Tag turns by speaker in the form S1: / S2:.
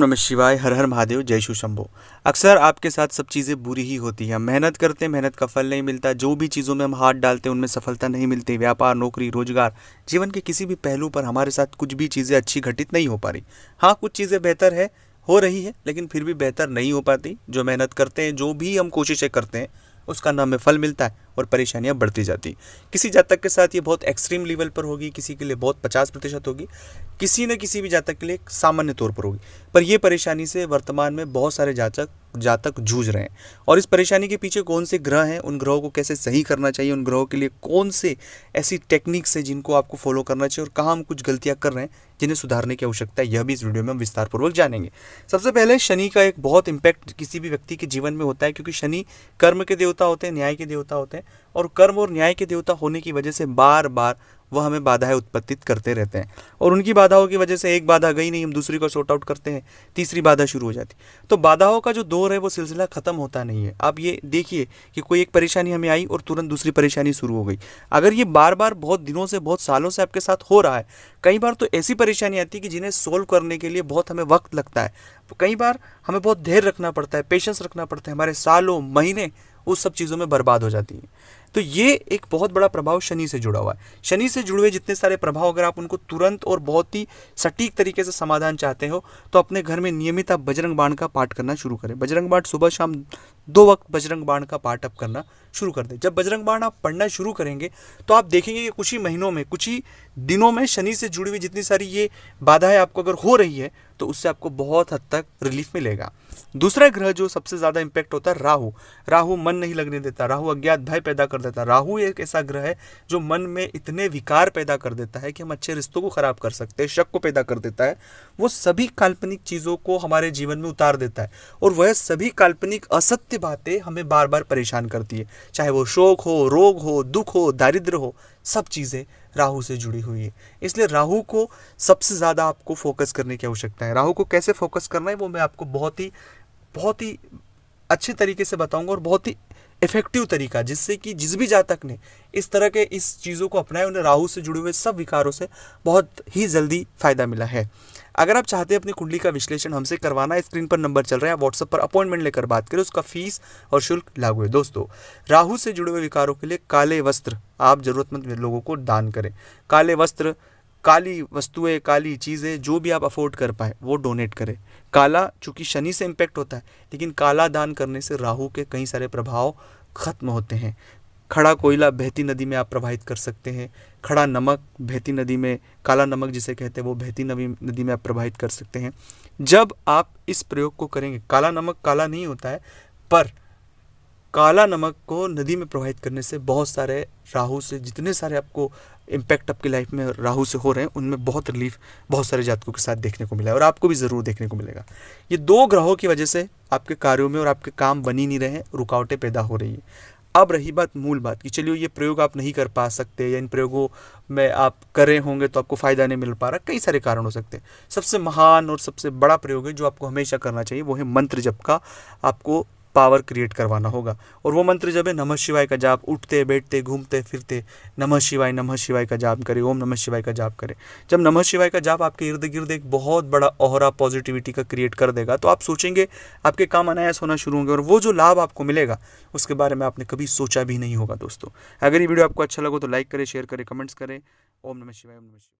S1: नमः शिवाय। हर हर महादेव। जय शिव शंभो। अक्सर आपके साथ सब चीज़ें बुरी ही होती हैं। हम मेहनत करते हैं, मेहनत का फल नहीं मिलता। जो भी चीज़ों में हम हाथ डालते हैं उनमें सफलता नहीं मिलती। व्यापार, नौकरी, रोजगार, जीवन के किसी भी पहलू पर हमारे साथ कुछ भी चीज़ें अच्छी घटित नहीं हो पा रही। हाँ, कुछ चीज़ें बेहतर है, हो रही है, लेकिन फिर भी बेहतर नहीं हो पाती। जो मेहनत करते हैं, जो भी हम कोशिशें करते हैं, उसका ना हमें फल मिलता है और परेशानियां बढ़ती जाती। किसी जातक के साथ ये बहुत एक्सट्रीम लेवल पर होगी, किसी के लिए बहुत 50% होगी, किसी न किसी भी जातक के लिए सामान्य तौर पर होगी। पर यह परेशानी से वर्तमान में बहुत सारे जातक जूझ रहे हैं। और इस परेशानी के पीछे कौन से ग्रह हैं, उन ग्रहों को कैसे सही करना चाहिए, उन ग्रहों के लिए कौन से ऐसी टेक्निक्स है जिनको आपको फॉलो करना चाहिए, और कहाँ हम कुछ गलतियां कर रहे हैं जिन्हें सुधारने की आवश्यकता है, यह भी इस वीडियो में हम विस्तारपूर्वक जानेंगे। सबसे पहले शनि का एक बहुत इंपैक्ट किसी भी व्यक्ति के जीवन में होता है, क्योंकि शनि कर्म के देवता होते हैं, न्याय के देवता होते हैं, और कर्म और न्याय के देवता होने की वजह से बार बार वह हमें बाधाएं उत्पत्तित करते रहते हैं। और उनकी बाधाओं की वजह से एक बाधा गई नहीं, हम दूसरी को सॉर्ट आउट करते हैं, तीसरी बाधा शुरू हो जाती। तो बाधाओं का जो दौर है वो सिलसिला खत्म होता नहीं है। आप ये देखिए कि कोई एक परेशानी हमें आई और तुरंत दूसरी परेशानी शुरू हो गई। अगर ये बार बार बहुत दिनों से, बहुत सालों से आपके साथ हो रहा है, कई बार तो ऐसी परेशानी आती है कि जिन्हें सोल्व करने के लिए बहुत हमें वक्त लगता है। कई बार हमें बहुत धैर्य रखना पड़ता है, पेशेंस रखना पड़ता है, हमारे सालों महीने उस सब चीज़ों में बर्बाद हो जाती हैं। तो ये एक बहुत बड़ा प्रभाव शनि से जुड़ा हुआ है। शनि से जुड़े हुए जितने सारे प्रभाव, अगर आप उनको तुरंत और बहुत ही सटीक तरीके से समाधान चाहते हो, तो अपने घर में नियमित आप बजरंग बाण का पाठ करना शुरू करें। बजरंग बाण सुबह शाम 2 वक्त बजरंग बाण का पाठ आप करना शुरू कर दें। जब बजरंग बाण आप पढ़ना शुरू करेंगे तो आप देखेंगे कि कुछ ही महीनों में, कुछ ही दिनों में शनि से जुड़ी हुई जितनी सारी ये बाधाएं आपको अगर हो रही है, तो उससे आपको बहुत हद तक रिलीफ मिलेगा। दूसरा ग्रह जो सबसे ज्यादा इंपैक्ट होता है, राहु। राहु मन नहीं लगने देता, राहु अज्ञात भय पैदा कर देता है। राहु एक ऐसा ग्रह है जो मन में इतने विकार पैदा कर देता है कि हम अच्छे रिश्तों को खराब कर सकते हैं, शक को पैदा कर देता है। वो सभी काल्पनिक चीजों को हमारे जीवन में उतार देता है, और वह सभी काल्पनिक असत्य बातें हमें बार बार परेशान करती है। चाहे वो शोक हो, रोग हो, दुख हो, दारिद्र्य हो, सब चीजें राहु से जुड़ी हुई है। इसलिए राहु को सबसे ज्यादा आपको फोकस करने की आवश्यकता है। राहु को कैसे फोकस करना है वो मैं आपको बहुत ही अच्छे तरीके से बताऊंगा, और बहुत ही इफेक्टिव तरीका, जिससे कि जिस भी जातक ने इस तरह के इस चीज़ों को अपनाया, उन्हें राहु से जुड़े हुए सब विकारों से बहुत ही जल्दी फायदा मिला है। अगर आप चाहते हैं अपनी कुंडली का विश्लेषण हमसे करवाना, स्क्रीन पर नंबर चल रहा है, आप व्हाट्सएप पर अपॉइंटमेंट लेकर बात करें। उसका फीस और शुल्क लागू है। दोस्तों, राहु से जुड़े हुए विकारों के लिए काले वस्त्र आप जरूरतमंद लोगों को दान करें। काले वस्त्र, काली वस्तुएं, काली चीज़ें जो भी आप अफोर्ड कर पाए वो डोनेट करें। काला चूंकि शनि से इम्पैक्ट होता है, लेकिन काला दान करने से राहु के कई सारे प्रभाव खत्म होते हैं। खड़ा कोयला बहती नदी में आप प्रवाहित कर सकते हैं। खड़ा नमक बहती नदी में, काला नमक जिसे कहते हैं, वो बहती नदी में आप प्रवाहित कर सकते हैं। जब आप इस प्रयोग को करेंगे, काला नमक काला नहीं होता है, पर काला नमक को नदी में प्रवाहित करने से बहुत सारे राहु से, जितने सारे आपको इम्पैक्ट आपकी लाइफ में राहु से हो रहे हैं, उनमें बहुत रिलीफ बहुत सारे जातकों के साथ देखने को मिला है, और आपको भी ज़रूर देखने को मिलेगा। ये 2 ग्रहों की वजह से आपके कार्यों में और आपके काम बन ही नहीं रहे हैं, रुकावटें पैदा हो रही हैं। अब रही बात मूल बात की, चलिए ये प्रयोग आप नहीं कर पा सकते, या इन प्रयोगों में आप करे होंगे तो आपको फ़ायदा नहीं मिल पा रहा, कई सारे कारण हो सकते हैं। सबसे महान और सबसे बड़ा प्रयोग है जो आपको हमेशा करना चाहिए, वो है मंत्र जप का आपको पावर क्रिएट करवाना होगा। और वो मंत्र जब है नमः शिवाय का जाप, उठते बैठते घूमते फिरते नमः शिवाय का जाप करें, ओम नमः शिवाय का जाप करें। जब नमः शिवाय का जाप आपके इर्द गिर्द एक बहुत बड़ा ऑरा पॉजिटिविटी का क्रिएट कर देगा, तो आप सोचेंगे आपके काम अनायास होना शुरू होंगे, और वो जो लाभ आपको मिलेगा उसके बारे में आपने कभी सोचा भी नहीं होगा। दोस्तों, अगर ये वीडियो आपको अच्छा लगा तो लाइक करें, शेयर करें, कमेंट्स करें। ओम नमः शिवाय, ओम नमः शिवाय।